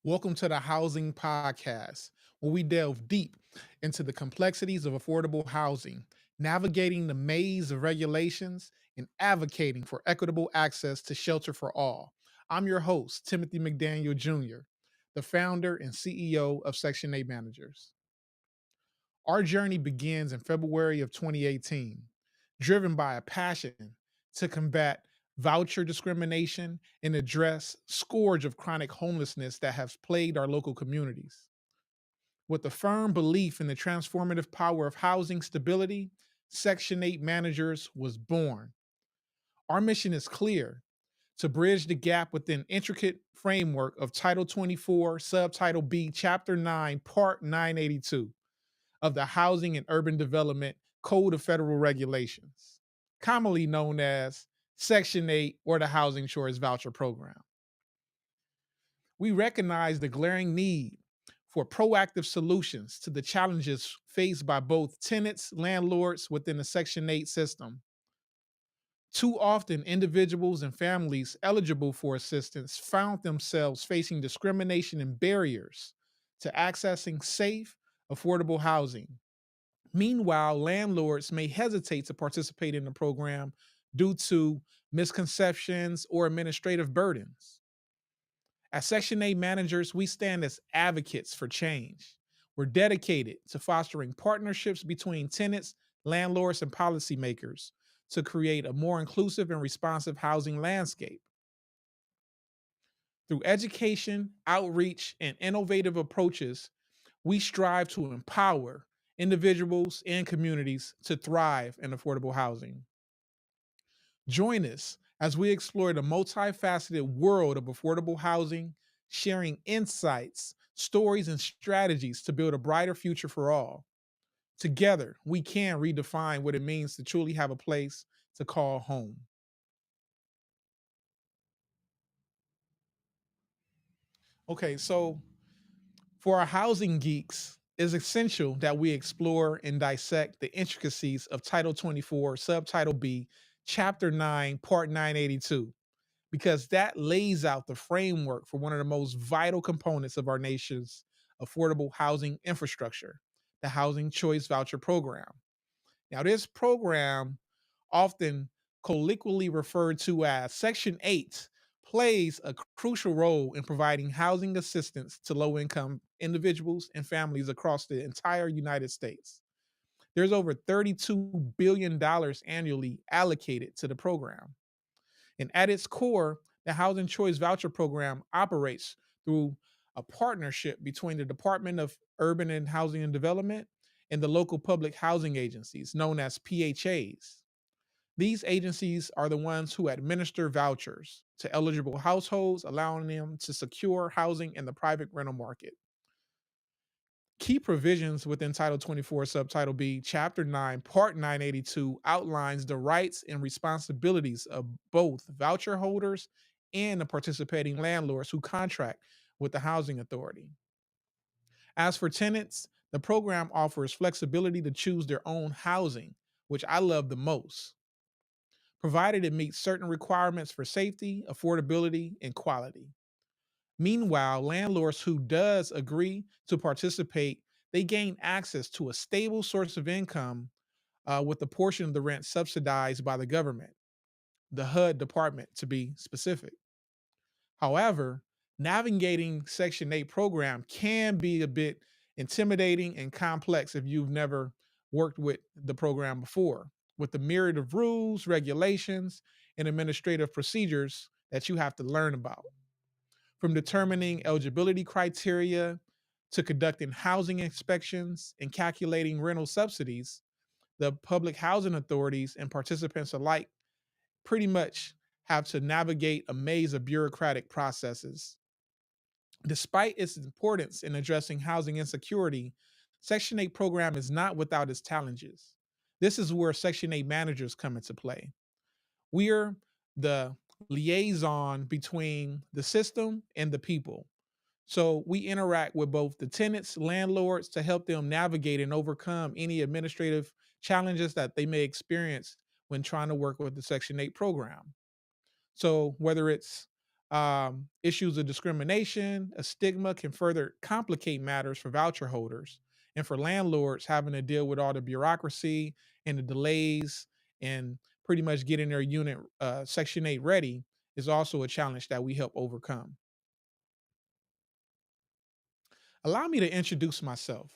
Welcome to the Housing Podcast, where we delve deep into the complexities of affordable housing, navigating the maze of regulations, and advocating for equitable access to shelter for all. I'm your host, Timothy McDANIEL Jr., the founder and CEO of Section 8 Managers. Our journey begins in February of 2018, driven by a passion to combat voucher discrimination and address scourge of chronic homelessness that has plagued our local communities. With a firm belief in the transformative power of housing stability, Section 8 Managers was born. Our mission is clear: to bridge the gap within intricate framework of Title 24, Subtitle B, Chapter 9, Part 982 of the Housing and Urban Development Code of Federal Regulations, commonly known as Section 8 or the Housing Choice Voucher Program. We recognize the glaring need for proactive solutions to the challenges faced by both tenants, landlords within the Section 8 system. Too often, individuals and families eligible for assistance found themselves facing discrimination and barriers to accessing safe, affordable housing. Meanwhile, landlords may hesitate to participate in the program due to misconceptions or administrative burdens. As Section 8 managers, we stand as advocates for change. We're dedicated to fostering partnerships between tenants, landlords, and policymakers to create a more inclusive and responsive housing landscape. Through education, outreach, and innovative approaches, we strive to empower individuals and communities to thrive in affordable housing. Join us as we explore the multifaceted world of affordable housing, sharing insights, stories, and strategies to build a brighter future for all. Together, we can redefine what it means to truly have a place to call home. Okay, so for our housing geeks, it's essential that we explore and dissect the intricacies of Title 24, Subtitle B, Chapter 9, Part 982, because that lays out the framework for one of the most vital components of our nation's affordable housing infrastructure, the Housing Choice Voucher Program. Now, this program, often colloquially referred to as Section 8, plays a crucial role in providing housing assistance to low income individuals and families across the entire United States. There's over $32 billion annually allocated to the program. And at its core, the Housing Choice Voucher Program operates through a partnership between the Department of Urban and Housing and Development and the local public housing agencies, known as PHAs. These agencies are the ones who administer vouchers to eligible households, allowing them to secure housing in the private rental market. Key provisions within Title 24, Subtitle B, Chapter 9, Part 982 outlines the rights and responsibilities of both voucher holders and the participating landlords who contract with the housing authority. As for tenants, the program offers flexibility to choose their own housing, which I love the most, provided it meets certain requirements for safety, affordability, and quality. Meanwhile, landlords who does agree to participate, they gain access to a stable source of income with a portion of the rent subsidized by the government, the HUD department to be specific. However, navigating Section 8 program can be a bit intimidating and complex if you've never worked with the program before, with the myriad of rules, regulations, and administrative procedures that you have to learn about. From determining eligibility criteria to conducting housing inspections and calculating rental subsidies, the public housing authorities and participants alike pretty much have to navigate a maze of bureaucratic processes. Despite its importance in addressing housing insecurity, Section 8 program is not without its challenges. This is where Section 8 managers come into play. We're the liaison between the system and the people. So we interact with both the tenants, landlords to help them navigate and overcome any administrative challenges that they may experience when trying to work with the Section 8 program. So whether it's Issues of discrimination, a stigma can further complicate matters for voucher holders. And for landlords, having to deal with all the bureaucracy and the delays and pretty much getting their unit Section 8 ready is also a challenge that we help overcome. Allow me to introduce myself.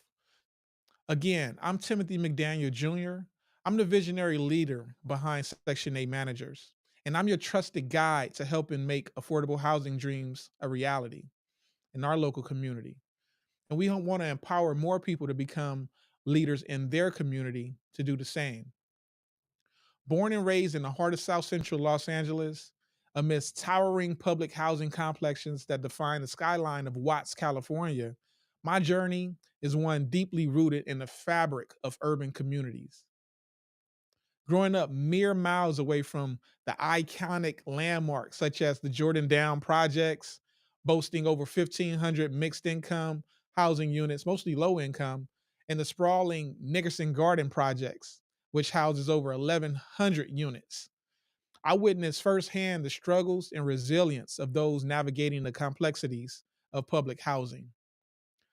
Again, I'm Timothy McDaniel Jr. I'm the visionary leader behind Section 8 managers, and I'm your trusted guide to helping make affordable housing dreams a reality in our local community. And we want to empower more people to become leaders in their community to do the same. Born and raised in the heart of South Central Los Angeles, amidst towering public housing complexes that define the skyline of Watts, California, my journey is one deeply rooted in the fabric of urban communities. Growing up mere miles away from the iconic landmarks such as the Jordan Down projects, boasting over 1,500 mixed income housing units, mostly low income, and the sprawling Nickerson Garden projects, which houses over 1,100 units. I witnessed firsthand the struggles and resilience of those navigating the complexities of public housing.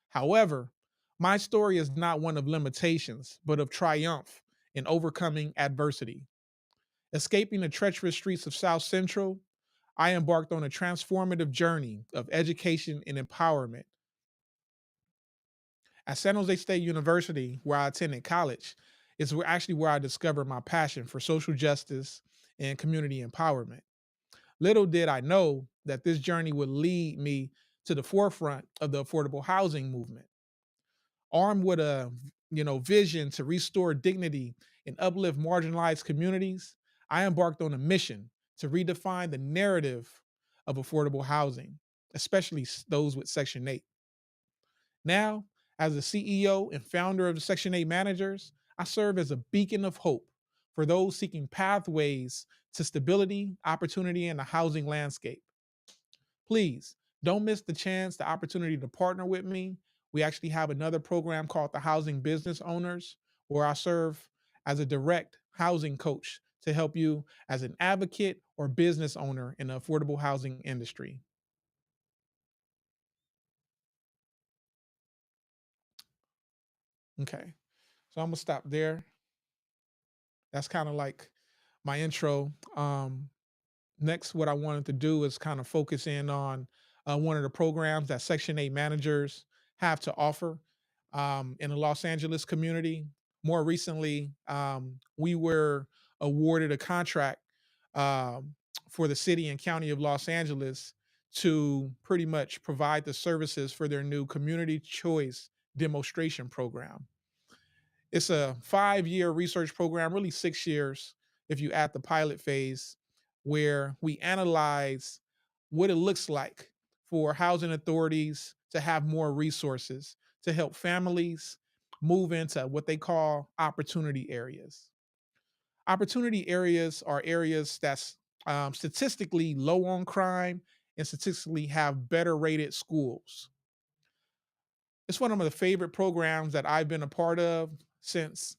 However, my story is not one of limitations, but of triumph in overcoming adversity. Escaping the treacherous streets of South Central, I embarked on a transformative journey of education and empowerment. At San Jose State University, where I attended college, is where I discovered my passion for social justice and community empowerment. Little did I know that this journey would lead me to the forefront of the affordable housing movement. Armed with a vision to restore dignity and uplift marginalized communities, I embarked on a mission to redefine the narrative of affordable housing, especially those with Section 8. Now, as the CEO and founder of the Section 8 managers, I serve as a beacon of hope for those seeking pathways to stability, opportunity, and the housing landscape. Please don't miss the opportunity to partner with me. We actually have another program called the Housing Business Owners, where I serve as a direct housing coach to help you as an advocate or business owner in the affordable housing industry. Okay, so I'm gonna stop there. That's kind of like my intro. Next, what I wanted to do is kind of focus in on one of the programs that Section 8 managers have to offer in the Los Angeles community. More recently, we were awarded a contract for the city and county of Los Angeles to pretty much provide the services for their new community choice demonstration program. It's a 5-year research program, really 6 years if you add the pilot phase, where we analyze what it looks like for housing authorities to have more resources to help families move into what they call opportunity areas. Opportunity areas are areas that's statistically low on crime and statistically have better rated schools. It's one of my favorite programs that I've been a part of since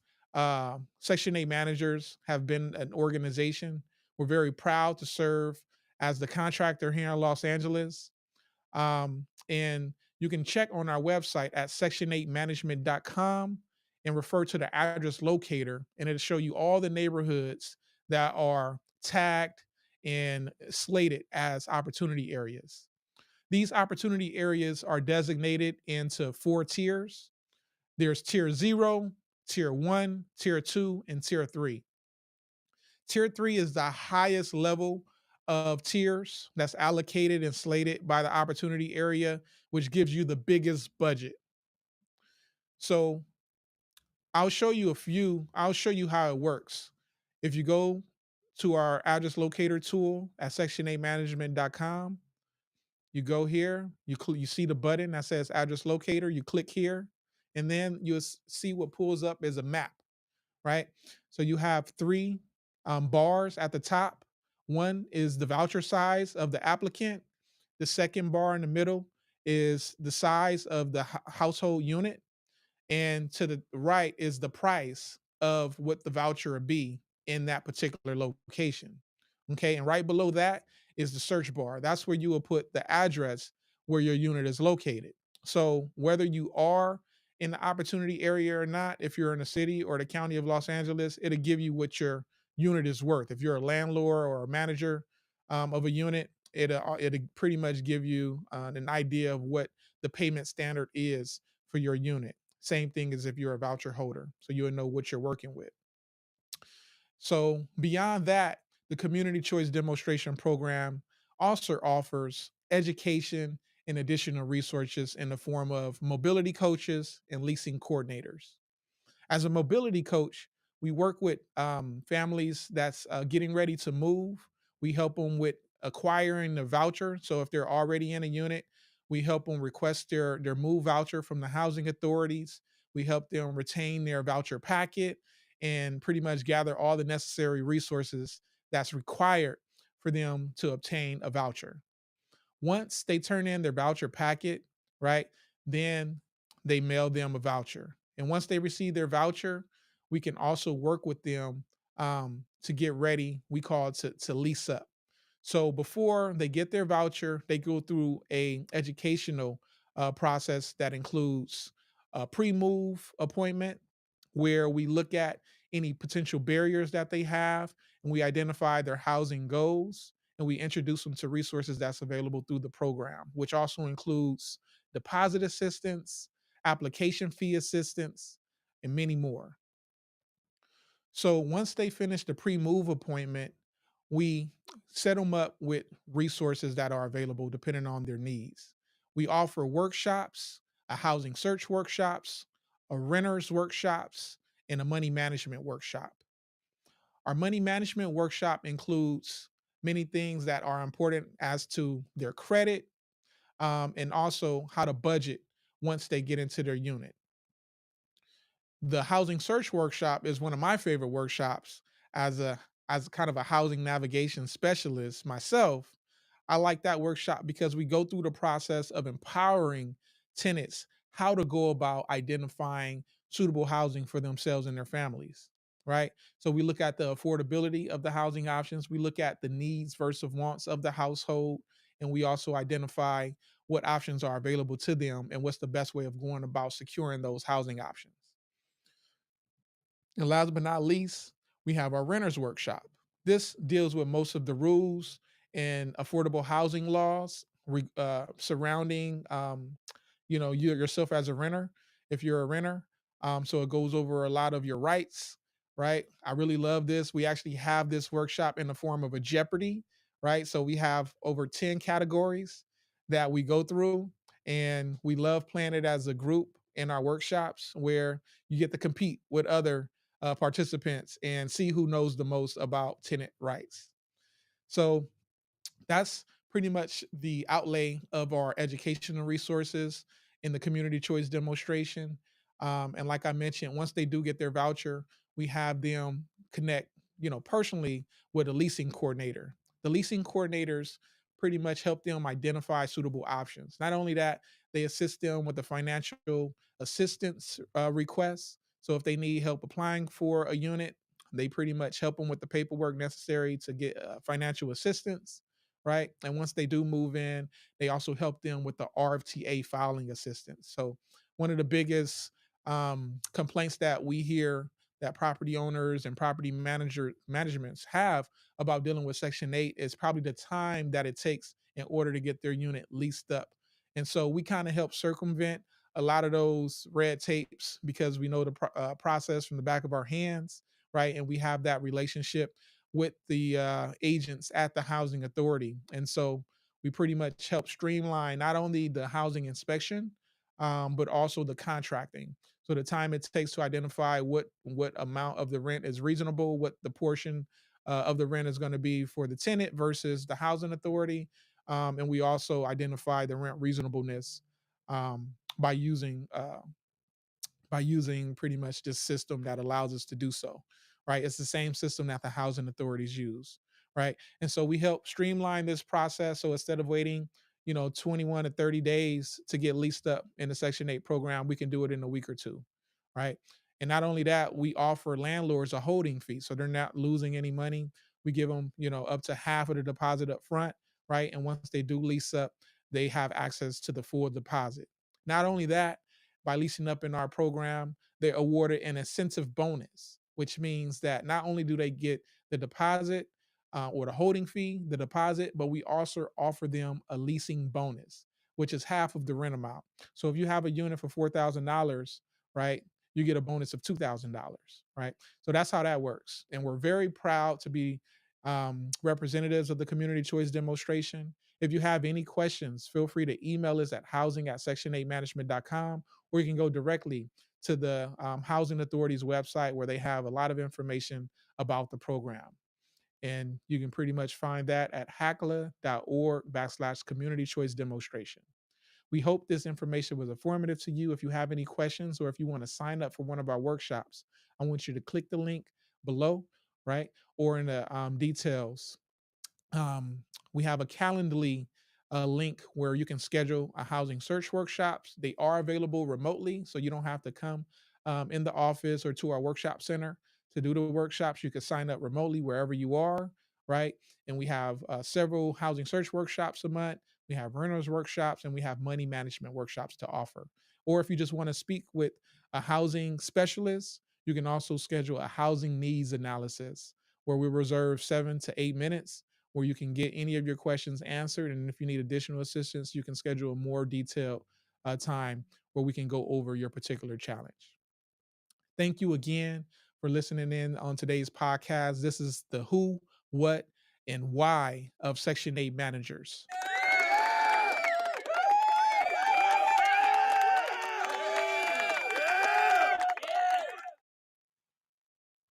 Section 8 managers have been an organization. We're very proud to serve as the contractor here in Los Angeles. And you can check on our website at section8management.com and refer to the address locator, and it'll show you all the neighborhoods that are tagged and slated as opportunity areas. These opportunity areas are designated into 4 tiers. There's tier 0, tier 1, tier 2, and tier 3. Tier 3 is the highest level of tiers that's allocated and slated by the opportunity area, which gives you the biggest budget. So I'll show you how it works. If you go to our address locator tool at section8management.com, you go here, you see the button that says address locator, you click here, and then you'll see what pulls up is a map, right? So you have three bars at the top. One is the voucher size of the applicant. The second bar in the middle is the size of the household unit. And to the right is the price of what the voucher would be in that particular location. Okay. And right below that is the search bar. That's where you will put the address where your unit is located. So whether you are in the opportunity area or not, if you're in the city or the county of Los Angeles, it'll give you what your unit is worth. If you're a landlord or a manager of a unit, it'll pretty much give you an idea of what the payment standard is for your unit. Same thing as if you're a voucher holder, so you'll know what you're working with. So beyond that, the community choice demonstration program also offers education and additional resources in the form of mobility coaches and leasing coordinators. As a mobility coach, we work with families that's getting ready to move. We help them with acquiring the voucher. So if they're already in a unit, we help them request their move voucher from the housing authorities. We help them retain their voucher packet and pretty much gather all the necessary resources that's required for them to obtain a voucher. Once they turn in their voucher packet, right, then they mail them a voucher. And once they receive their voucher, we can also work with them to get ready. We call it to lease up. So before they get their voucher, they go through a educational process that includes a pre-move appointment where we look at any potential barriers that they have and we identify their housing goals and we introduce them to resources that's available through the program, which also includes deposit assistance, application fee assistance, and many more. So once they finish the pre-move appointment, we set them up with resources that are available depending on their needs. We offer workshops, a housing search workshops, a renters workshops, and a money management workshop. Our money management workshop includes many things that are important as to their credit and also how to budget once they get into their unit. The housing search workshop is one of my favorite workshops as kind of a housing navigation specialist myself. I like that workshop because we go through the process of empowering tenants how to go about identifying suitable housing for themselves and their families, right? So we look at the affordability of the housing options, we look at the needs versus wants of the household, and we also identify what options are available to them and what's the best way of going about securing those housing options. And last but not least, we have our renters workshop. This deals with most of the rules and affordable housing laws surrounding, you yourself as a renter, if you're a renter. So it goes over a lot of your rights, right? I really love this. We actually have this workshop in the form of a Jeopardy, right? So we have over 10 categories that we go through, and we love playing it as a group in our workshops where you get to compete with other participants and see who knows the most about tenant rights. So that's pretty much the outlay of our educational resources in the community choice demonstration. And like I mentioned, once they do get their voucher, we have them connect, personally with a leasing coordinator. The leasing coordinators pretty much help them identify suitable options. Not only that, they assist them with the financial assistance requests. So if they need help applying for a unit, they pretty much help them with the paperwork necessary to get financial assistance, right? And once they do move in, they also help them with the RFTA filing assistance. So one of the biggest complaints that we hear that property owners and property managements have about dealing with Section 8 is probably the time that it takes in order to get their unit leased up. And so we kind of help circumvent a lot of those red tapes because we know the process from the back of our hands, right? And we have that relationship with the agents at the housing authority. And so we pretty much help streamline not only the housing inspection, but also the contracting. So the time it takes to identify what amount of the rent is reasonable, what the portion of the rent is going to be for the tenant versus the housing authority, and we also identify the rent reasonableness by using pretty much this system that allows us to do so, right? It's the same system that the housing authorities use, right? And so we help streamline this process. So instead of waiting, 21 to 30 days to get leased up in the Section 8 program, we can do it in a week or two, right? And not only that, we offer landlords a holding fee. So they're not losing any money. We give them, up to half of the deposit up front. right? And once they do lease up, they have access to the full deposit. Not only that, by leasing up in our program, they're awarded an incentive bonus, which means that not only do they get the deposit or the holding fee, the deposit, but we also offer them a leasing bonus, which is half of the rent amount. So if you have a unit for $4,000, right, you get a bonus of $2,000, right? So that's how that works. And we're very proud to be representatives of the community choice demonstration. If you have any questions, feel free to email us at housing@section8management.com, or you can go directly to the Housing Authority's website where they have a lot of information about the program. And you can pretty much find that at hackla.org/community choice demonstration. We hope this information was informative to you. If you have any questions or if you want to sign up for one of our workshops, I want you to click the link below, right? Or in the details. We have a Calendly link where you can schedule a housing search workshops. They are available remotely, so you don't have to come in the office or to our workshop center to do the workshops. You can sign up remotely wherever you are, right? And we have several housing search workshops a month. We have renters workshops and we have money management workshops to offer. Or if you just want to speak with a housing specialist, you can also schedule a housing needs analysis where we reserve 7 to 8 minutes where you can get any of your questions answered. And if you need additional assistance, you can schedule a more detailed time where we can go over your particular challenge. Thank you again for listening in on today's podcast. This is the who, what, and why of Section 8 managers.